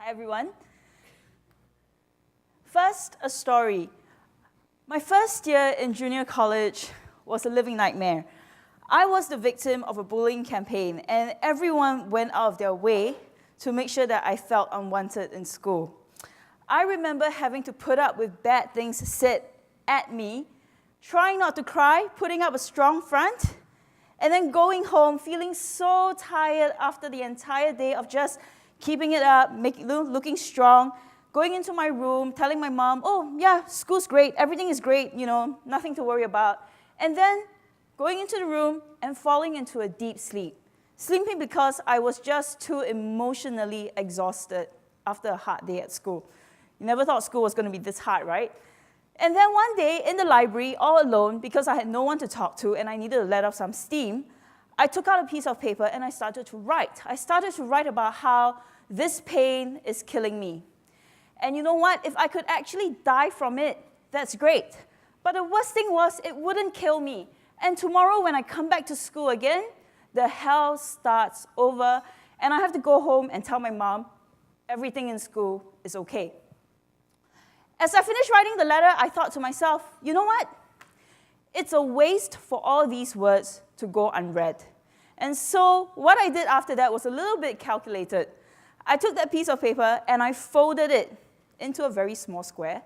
Hi, everyone. First, a story. My first year in junior college was a living nightmare. I was the victim of a bullying campaign, and everyone went out of their way to make sure that I felt unwanted in school. I remember having to put up with bad things said at me, trying not to cry, putting up a strong front, and then going home feeling so tired after the entire day of just keeping it up, looking strong, going into my room, telling my mom, oh yeah, school's great, everything is great, nothing to worry about. And then going into the room and falling into a deep sleep. Sleeping because I was just too emotionally exhausted after a hard day at school. You never thought school was going to be this hard, right? And then one day in the library, all alone, because I had no one to talk to and I needed to let off some steam, I took out a piece of paper and I started to write. I started to write about how this pain is killing me. And you know what? If I could actually die from it, that's great. But the worst thing was, it wouldn't kill me. And tomorrow when I come back to school again, the hell starts over, and I have to go home and tell my mom everything in school is okay. As I finished writing the letter, I thought to myself, you know what? It's a waste for all these words to go unread. And so what I did after that was a little bit calculated. I took that piece of paper and I folded it into a very small square,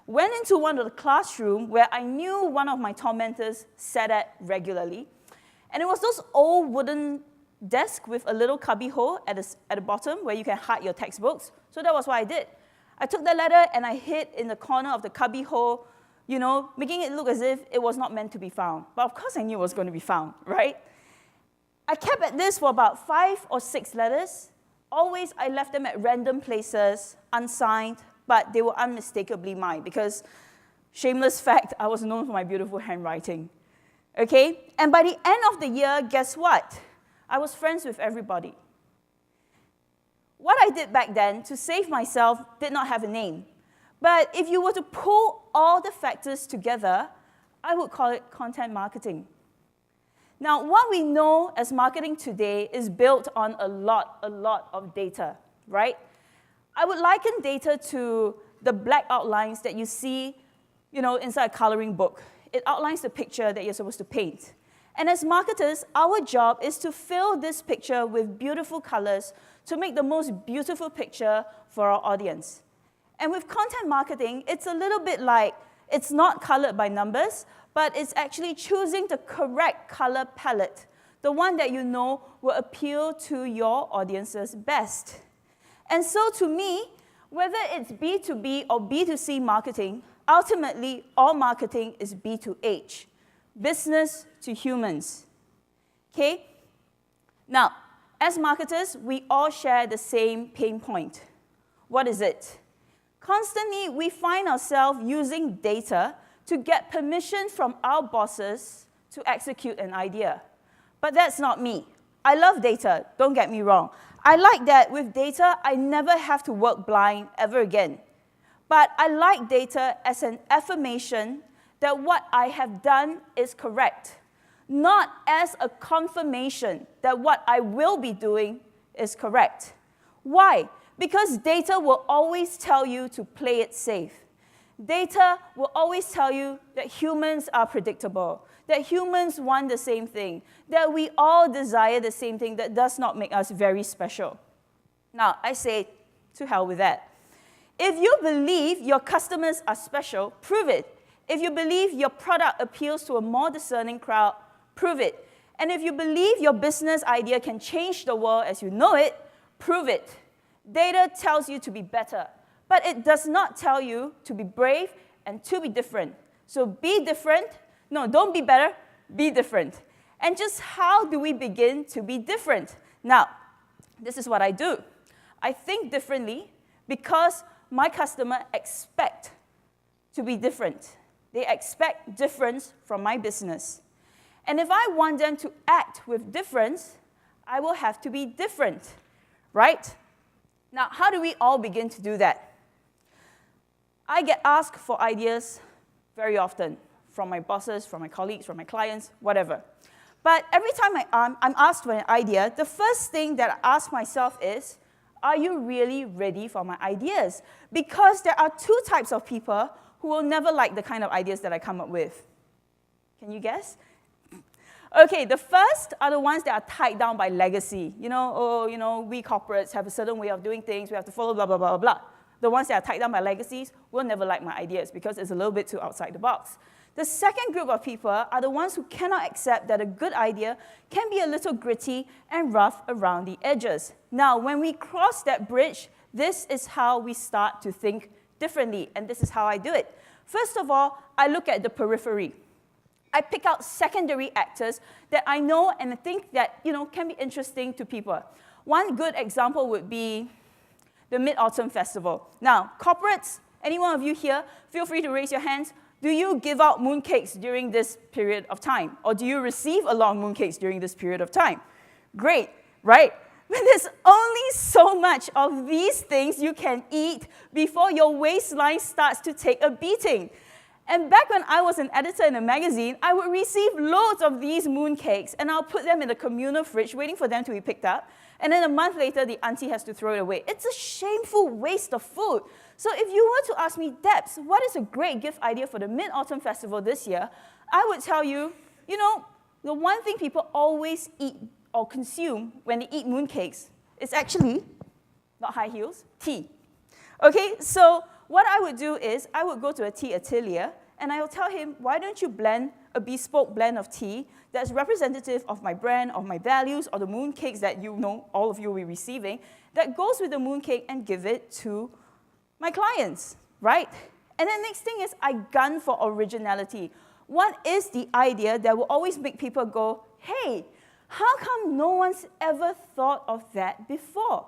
went into one of the classroom where I knew one of my tormentors sat at regularly. And it was those old wooden desks with a little cubby hole at the bottom where you can hide your textbooks. So that was what I did. I took the letter and I hid in the corner of the cubby hole, making it look as if it was not meant to be found. But of course I knew it was going to be found, right? I kept at this for about 5 or 6 letters. Always I left them at random places, unsigned, but they were unmistakably mine because, shameless fact, I was known for my beautiful handwriting. Okay? And by the end of the year, guess what? I was friends with everybody. What I did back then to save myself did not have a name. But if you were to pull all the factors together, I would call it content marketing. Now, what we know as marketing today is built on a lot of data, right? I would liken data to the black outlines that you see, inside a coloring book. It outlines the picture that you're supposed to paint. And as marketers, our job is to fill this picture with beautiful colors to make the most beautiful picture for our audience. And with content marketing, it's a little bit like it's not colored by numbers, but it's actually choosing the correct color palette, the one that you know will appeal to your audiences best. And so to me, whether it's B2B or B2C marketing, ultimately, all marketing is B2H, business to humans. Okay? Now, as marketers, we all share the same pain point. What is it? Constantly, we find ourselves using data to get permission from our bosses to execute an idea. But that's not me. I love data, don't get me wrong. I like that with data, I never have to work blind ever again. But I like data as an affirmation that what I have done is correct, not as a confirmation that what I will be doing is correct. Why? Because data will always tell you to play it safe. Data will always tell you that humans are predictable, that humans want the same thing, that we all desire the same thing that does not make us very special. Now, I say, to hell with that. If you believe your customers are special, prove it. If you believe your product appeals to a more discerning crowd, prove it. And if you believe your business idea can change the world as you know it, prove it. Data tells you to be better, but it does not tell you to be brave and to be different. So be different. No, don't be better, be different. And just how do we begin to be different? Now, this is what I do. I think differently because my customer expect to be different. They expect difference from my business. And if I want them to act with difference, I will have to be different, right? Now, how do we all begin to do that? I get asked for ideas very often from my bosses, from my colleagues, from my clients, whatever. But every time I'm asked for an idea, the first thing that I ask myself is, Are you really ready for my ideas? Because there are two types of people who will never like the kind of ideas that I come up with. Can you guess? Okay, the first are the ones that are tied down by legacy. We corporates have a certain way of doing things. We have to follow blah, blah, blah, blah, blah. The ones that are tied down by legacies will never like my ideas because it's a little bit too outside the box. The second group of people are the ones who cannot accept that a good idea can be a little gritty and rough around the edges. Now, when we cross that bridge, this is how we start to think differently, and this is how I do it. First of all, I look at the periphery. I pick out secondary actors that I know and think that can be interesting to people. One good example would be the Mid-Autumn Festival. Now, corporates, any one of you here, feel free to raise your hands. Do you give out mooncakes during this period of time? Or do you receive a lot of mooncakes during this period of time? Great, right? But there's only so much of these things you can eat before your waistline starts to take a beating. And back when I was an editor in a magazine, I would receive loads of these mooncakes, and I'll put them in the communal fridge, waiting for them to be picked up. And then a month later, the auntie has to throw it away. It's a shameful waste of food. So if you were to ask me, Debs, what is a great gift idea for the Mid-Autumn Festival this year? I would tell you, the one thing people always eat or consume when they eat mooncakes is actually, not high heels, tea. Okay, so what I would do is I would go to a tea atelier and I will tell him, why don't you blend a bespoke blend of tea that's representative of my brand, of my values, or the mooncakes that all of you will be receiving, that goes with the mooncake and give it to my clients, right? And then next thing is I gun for originality. What is the idea that will always make people go, hey, how come no one's ever thought of that before?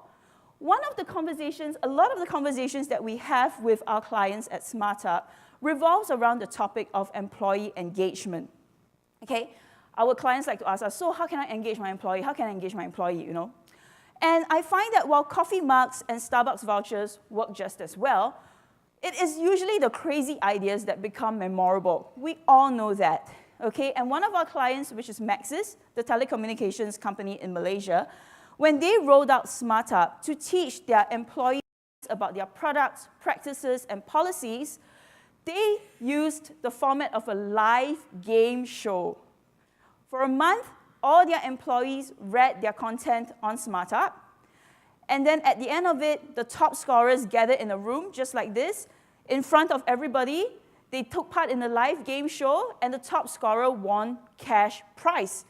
A lot of the conversations that we have with our clients at SmartUp revolves around the topic of employee engagement. Okay, our clients like to ask us, so how can I engage my employee? How can I engage my employee, And I find that while coffee mugs and Starbucks vouchers work just as well, it is usually the crazy ideas that become memorable. We all know that, okay? And one of our clients, which is Maxis, the telecommunications company in Malaysia, when they rolled out SmartUp to teach their employees about their products, practices, and policies, they used the format of a live game show. For a month, all their employees read their content on SmartUp, and then at the end of it, the top scorers gathered in a room just like this, in front of everybody. They took part in the live game show, and the top scorer won cash prizes.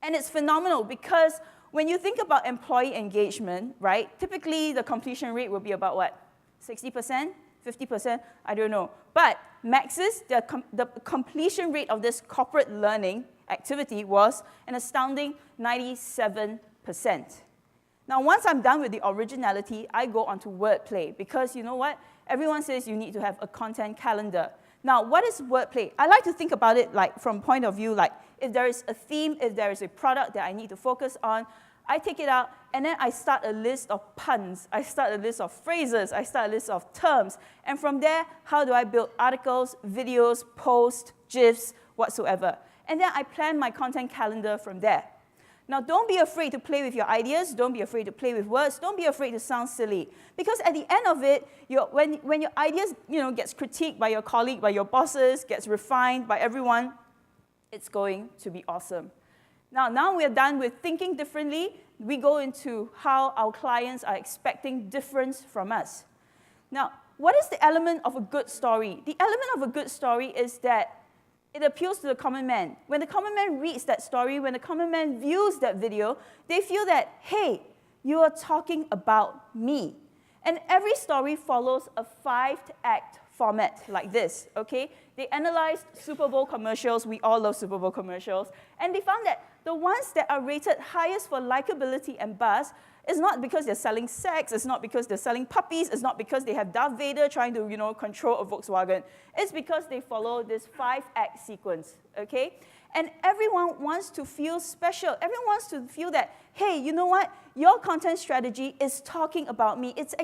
And it's phenomenal because when you think about employee engagement, right, typically the completion rate will be about what? 60%? 50%? I don't know. But Maxis, the completion rate of this corporate learning activity was an astounding 97%. Now, once I'm done with the originality, I go on to wordplay because you know what? Everyone says you need to have a content calendar. Now, what is wordplay? I like to think about it like from point of view like if there is a theme, if there is a product that I need to focus on, I take it out, and then I start a list of puns. I start a list of phrases. I start a list of terms. And from there, how do I build articles, videos, posts, GIFs, whatsoever? And then I plan my content calendar from there. Now, don't be afraid to play with your ideas. Don't be afraid to play with words. Don't be afraid to sound silly. Because at the end of it, when your ideas gets critiqued by your colleague, by your bosses, gets refined by everyone, it's going to be awesome. Now we're done with thinking differently. We go into how our clients are expecting difference from us. Now, what is the element of a good story? The element of a good story is that it appeals to the common man. When the common man reads that story, when the common man views that video, they feel that, hey, you are talking about me. And every story follows a 5-act format like this, okay? They analyzed Super Bowl commercials. We all love Super Bowl commercials. And they found that the ones that are rated highest for likability and buzz is not because they're selling sex, it's not because they're selling puppies, it's not because they have Darth Vader trying to, control a Volkswagen. It's because they follow this 5-act sequence, okay? And everyone wants to feel special. Everyone wants to feel that, hey, you know what? Your content strategy is talking about me. It's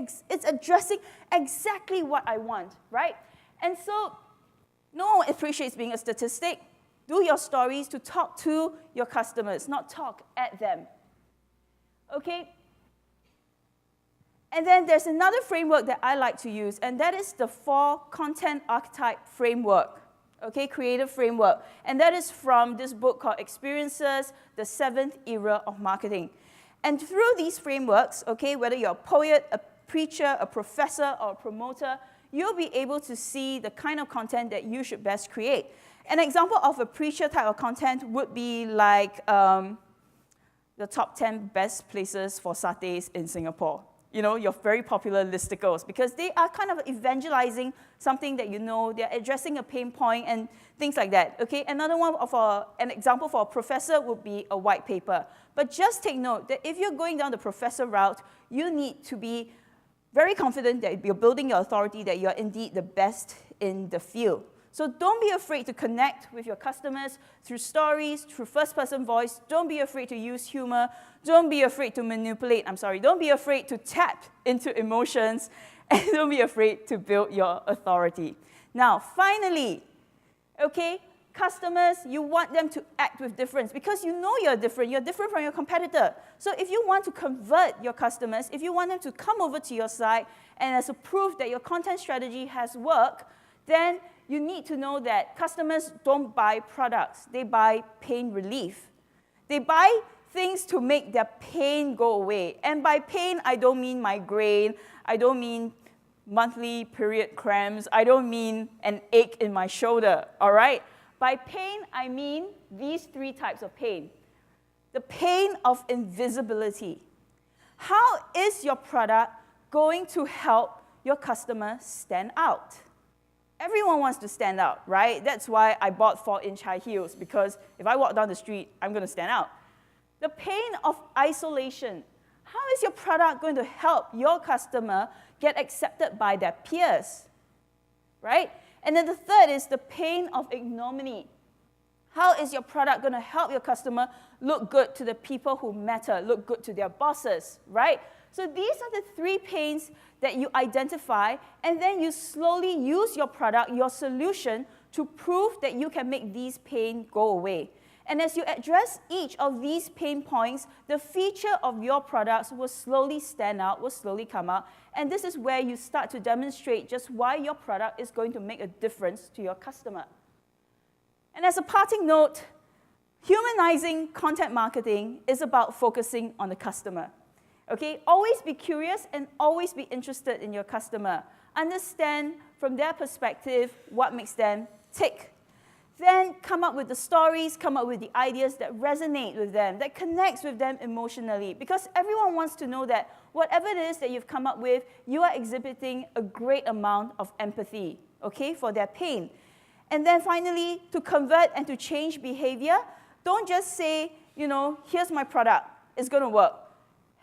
addressing exactly what I want, right? And so no one appreciates being a statistic. Do your stories to talk to your customers, not talk at them. Okay? And then there's another framework that I like to use, and that is the 4 content archetype framework, okay, creative framework. And that is from this book called Experiences, the 7th Era of Marketing. And through these frameworks, okay, whether you're a poet, a preacher, a professor, or a promoter, you'll be able to see the kind of content that you should best create. An example of a preacher type of content would be like the top 10 best places for satays in Singapore. You know, your very popular listicles, because they are kind of evangelizing something that you know, they're addressing a pain point and things like that, okay? Another one of an example for a professor would be a white paper. But just take note that if you're going down the professor route, you need to be very confident that you're building your authority, that you're indeed the best in the field. So don't be afraid to connect with your customers through stories, through first-person voice. Don't be afraid to use humor. Don't be afraid to manipulate. Don't be afraid to tap into emotions. And don't be afraid to build your authority. Now, finally, okay, customers, you want them to act with difference because you know you're different. You're different from your competitor. So if you want to convert your customers, if you want them to come over to your site, and as a proof that your content strategy has worked, then you need to know that customers don't buy products. They buy pain relief. They buy things to make their pain go away. And by pain, I don't mean migraine. I don't mean monthly period cramps. I don't mean an ache in my shoulder, all right? By pain, I mean these 3 types of pain. The pain of invisibility. How is your product going to help your customer stand out? Everyone wants to stand out, right? That's why I bought 4-inch high heels, because if I walk down the street, I'm going to stand out. The pain of isolation. How is your product going to help your customer get accepted by their peers, right? And then the third is the pain of ignominy. How is your product going to help your customer look good to the people who matter, look good to their bosses, right? So these are the 3 pains that you identify, and then you slowly use your product, your solution, to prove that you can make these pains go away. And as you address each of these pain points, the feature of your products will slowly stand out, will slowly come out, and this is where you start to demonstrate just why your product is going to make a difference to your customer. And as a parting note, humanizing content marketing is about focusing on the customer. Okay, always be curious and always be interested in your customer. Understand from their perspective what makes them tick. Then come up with the stories, come up with the ideas that resonate with them, that connects with them emotionally. Because everyone wants to know that whatever it is that you've come up with, you are exhibiting a great amount of empathy, okay, for their pain. And then finally, to convert and to change behavior, don't just say, you know, here's my product, it's going to work.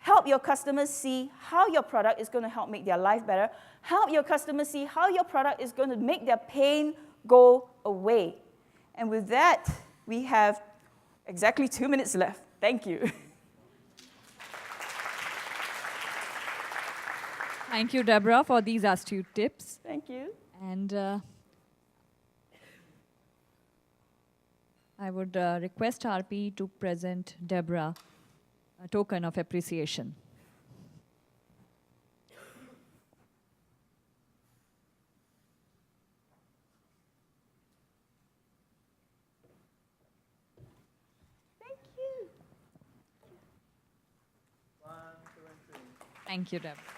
Help your customers see how your product is going to help make their life better. Help your customers see how your product is going to make their pain go away. And with that, we have exactly 2 minutes left. Thank you. Thank you, Deborah, for these astute tips. Thank you. And I would request RP to present Deborah a token of appreciation. Thank you. 1, 2, and 3. Thank you, Deborah.